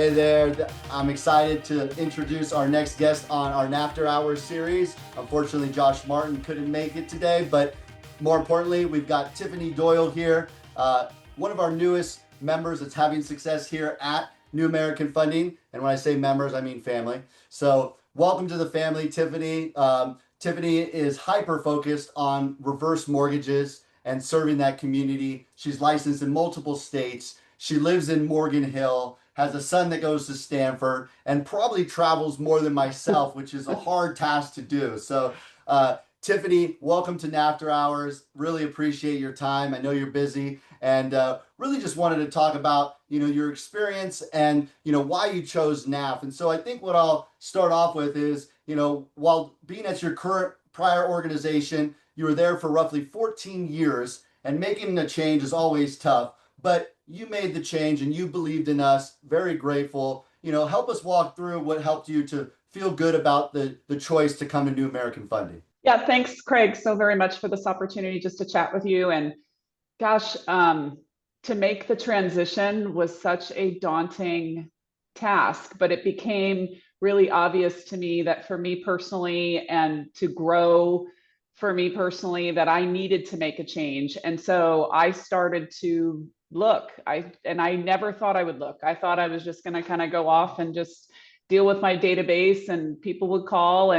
Hey there, I'm excited to introduce our next guest on our NAFter Hours series. Unfortunately, Josh Martin couldn't make it today, but more importantly, we've got Tiffany Doyle here, one of our newest members that's having success here at New American Funding. And when I say members, I mean family. So welcome to the family, Tiffany. Tiffany is hyper-focused on reverse mortgages and serving that community. She's licensed in multiple states. She lives in Morgan Hill, has a son that goes to Stanford, and probably travels more than myself, which is a hard task to do. So, Tiffany, welcome to NAFter Hours. Really appreciate your time. I know you're busy, and really just wanted to talk about your experience and why you chose NAF. And so I think what I'll start off with is while being at your current prior organization, you were there for roughly 14 years, and making a change is always tough. But you made the change and you believed in us. Very grateful. Help us walk through what helped you to feel good about the choice to come to New American Funding. Yeah, thanks, Craig, so very much for this opportunity just to chat with you. And gosh, to make the transition was such a daunting task, but it became really obvious to me that for me personally and to grow for me personally, that I needed to make a change. And so I started to look. I never thought I would look. I thought I was just going to kind of go off and just deal with my database and people would call.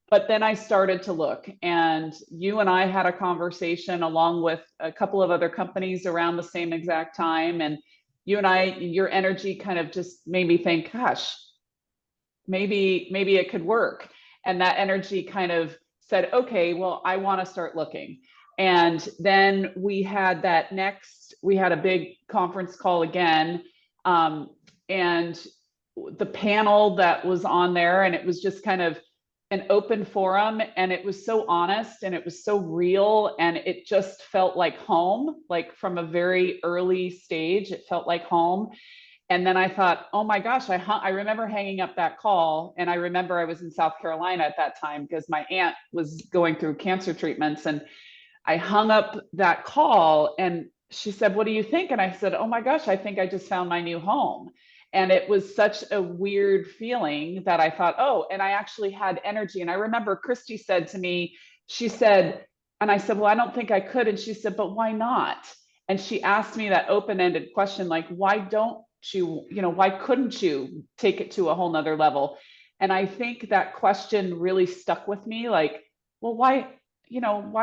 But then I started to look, and you and I had a conversation along with a couple of other companies around the same exact time. And you and I, your energy kind of just made me think, gosh, maybe it could work. And that energy kind of said, okay, well, I want to start looking. And then we had a big conference call again. And the panel that was on there, and it was just kind of an open forum, and it was so honest and it was so real, and it just felt like home. Like from a very early stage, it felt like home. And then I thought, oh my gosh, I remember hanging up that call, and I remember I was in South Carolina at that time because my aunt was going through cancer treatments, and I hung up that call and she said, what do you think? And I said, oh my gosh, I think I just found my new home. And it was such a weird feeling that I thought, oh, and I actually had energy. And I remember Christy said to me, she said, and I said, well, I don't think I could. And she said, but why not? And she asked me that open-ended question, like, why don't you, why couldn't you take it to a whole nother level? And I think that question really stuck with me, like, well, why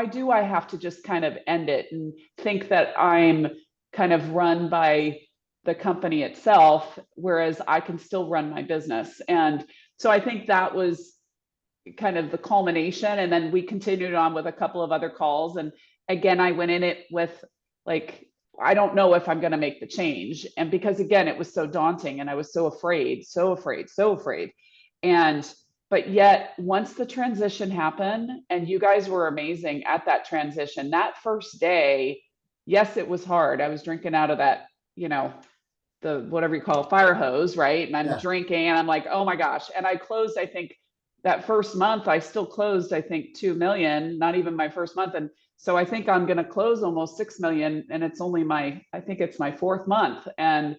do I have to just kind of end it and think that I'm kind of run by the company itself, whereas I can still run my business? And so I think that was kind of the culmination. And then we continued on with a couple of other calls. And again, I went in it with like, I don't know if I'm going to make the change. And because again, it was so daunting and I was so afraid. But yet once the transition happened, and you guys were amazing at that transition, that first day, yes, it was hard. I was drinking out of that, the whatever you call a fire hose, right? And I'm drinking and I'm like, oh my gosh. And I closed, I think that first month, I still closed, I think 2 million, not even my first month. And so I think I'm going to close almost 6 million. And it's only I think it's my 4th month. And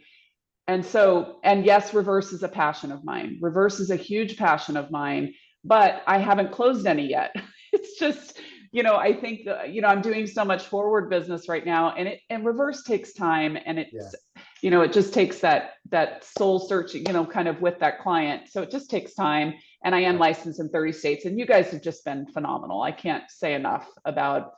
yes, reverse is a passion of mine. Reverse is a huge passion of mine, but I haven't closed any yet. It's just, I think, I'm doing so much forward business right now, and reverse takes time, and it just takes that soul searching, kind of with that client. So it just takes time. And I am licensed in 30 states, and you guys have just been phenomenal. I can't say enough about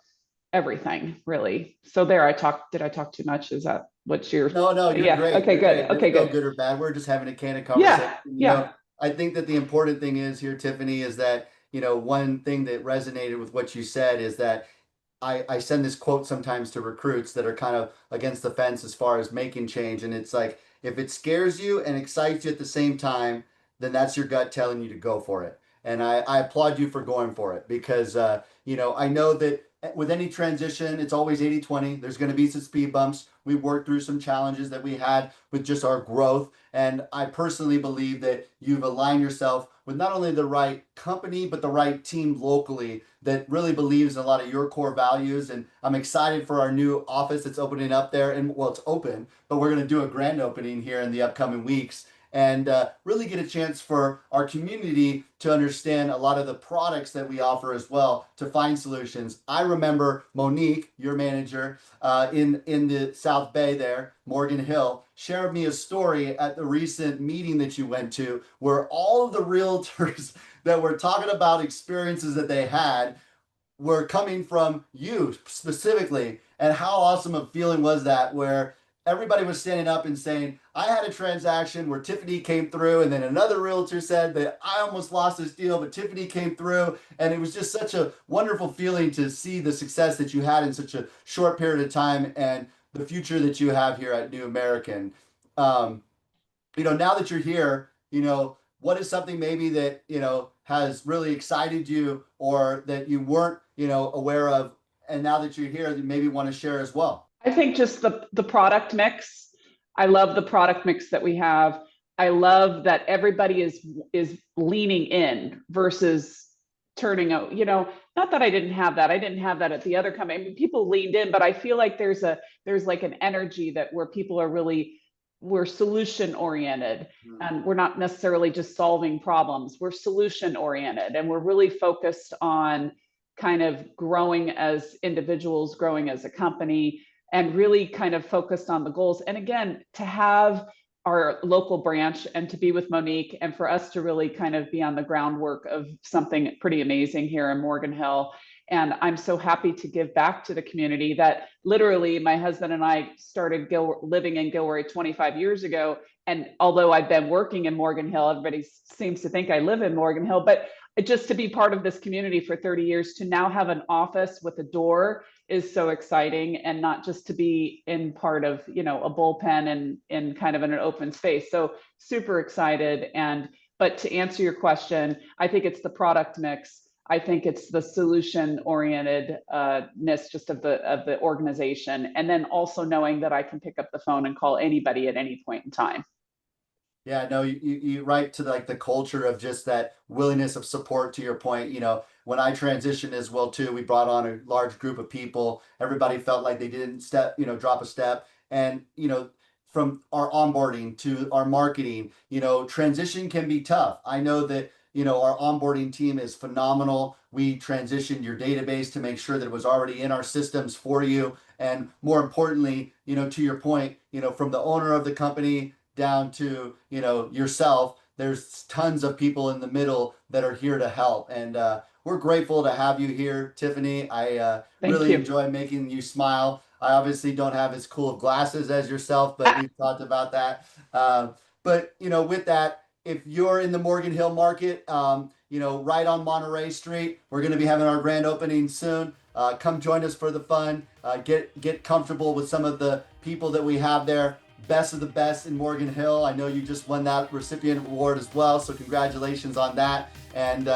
everything, really. So did I talk too much? Is that what's your? No, you're great. Okay, good. Okay, good. No good or bad. We're just having a candid conversation. Yeah. I think that the important thing is here, Tiffany, is that, one thing that resonated with what you said is that I send this quote sometimes to recruits that are kind of against the fence as far as making change. And it's like, if it scares you and excites you at the same time, then that's your gut telling you to go for it. And I applaud you for going for it because, I know that with any transition, it's always 80-20. There's going to be some speed bumps. We worked through some challenges that we had with just our growth. And I personally believe that you've aligned yourself with not only the right company, but the right team locally that really believes in a lot of your core values. And I'm excited for our new office that's opening up there. And well, it's open, but we're going to do a grand opening here in the upcoming weeks. and really get a chance for our community to understand a lot of the products that we offer as well to find solutions. I remember Monique, your manager, in the South Bay there, Morgan Hill, shared me a story at the recent meeting that you went to where all of the realtors that were talking about experiences that they had were coming from you specifically. And how awesome a feeling was that, where everybody was standing up and saying, I had a transaction where Tiffany came through, and then another realtor said that I almost lost this deal, but Tiffany came through. And it was just such a wonderful feeling to see the success that you had in such a short period of time and the future that you have here at New American. Um, now that you're here, what is something maybe that, has really excited you or that you weren't, aware of, and now that you're here, you maybe want to share as well? I think just the product mix. I love the product mix that we have. I love that everybody is leaning in versus turning out, not that I didn't have that. I didn't have that at the other company. I mean, people leaned in, but I feel like there's like an energy that where people are really, we're solution oriented, and we're not necessarily just solving problems. We're solution oriented, and we're really focused on kind of growing as individuals, growing as a company, and really kind of focused on the goals. And again, to have our local branch and to be with Monique, and for us to really kind of be on the groundwork of something pretty amazing here in Morgan Hill. And I'm so happy to give back to the community that literally my husband and I started living in Gilroy 25 years ago. And although I've been working in Morgan Hill, everybody seems to think I live in Morgan Hill, but just to be part of this community for 30 years, to now have an office with a door is so exciting, and not just to be in part of, a bullpen and in kind of in an open space. So super excited. But to answer your question, I think it's the product mix. I think it's the solution orientedness just of the organization. And then also knowing that I can pick up the phone and call anybody at any point in time. Yeah, no, you right to like the culture of just that willingness of support. To your point, when I transitioned as well too, we brought on a large group of people. Everybody felt like they didn't drop a step. And from our onboarding to our marketing, transition can be tough. I know that our onboarding team is phenomenal. We transitioned your database to make sure that it was already in our systems for you. And more importantly, to your point, from the owner of the company down to yourself, there's tons of people in the middle that are here to help, and we're grateful to have you here, Tiffany. I really enjoy making you smile. I obviously don't have as cool of glasses as yourself, but we've talked about that. But with that, if you're in the Morgan Hill market, right on Monterey Street, we're going to be having our grand opening soon. Come join us for the fun. Get comfortable with some of the people that we have there. Best of the best in Morgan Hill. I know you just won that recipient award as well, so congratulations on that. And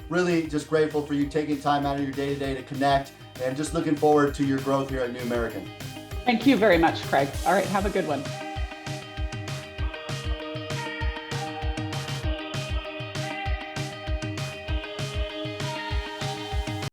really just grateful for you taking time out of your day-to-day to connect, and just looking forward to your growth here at New American. Thank you very much, Craig. All right, have a good one.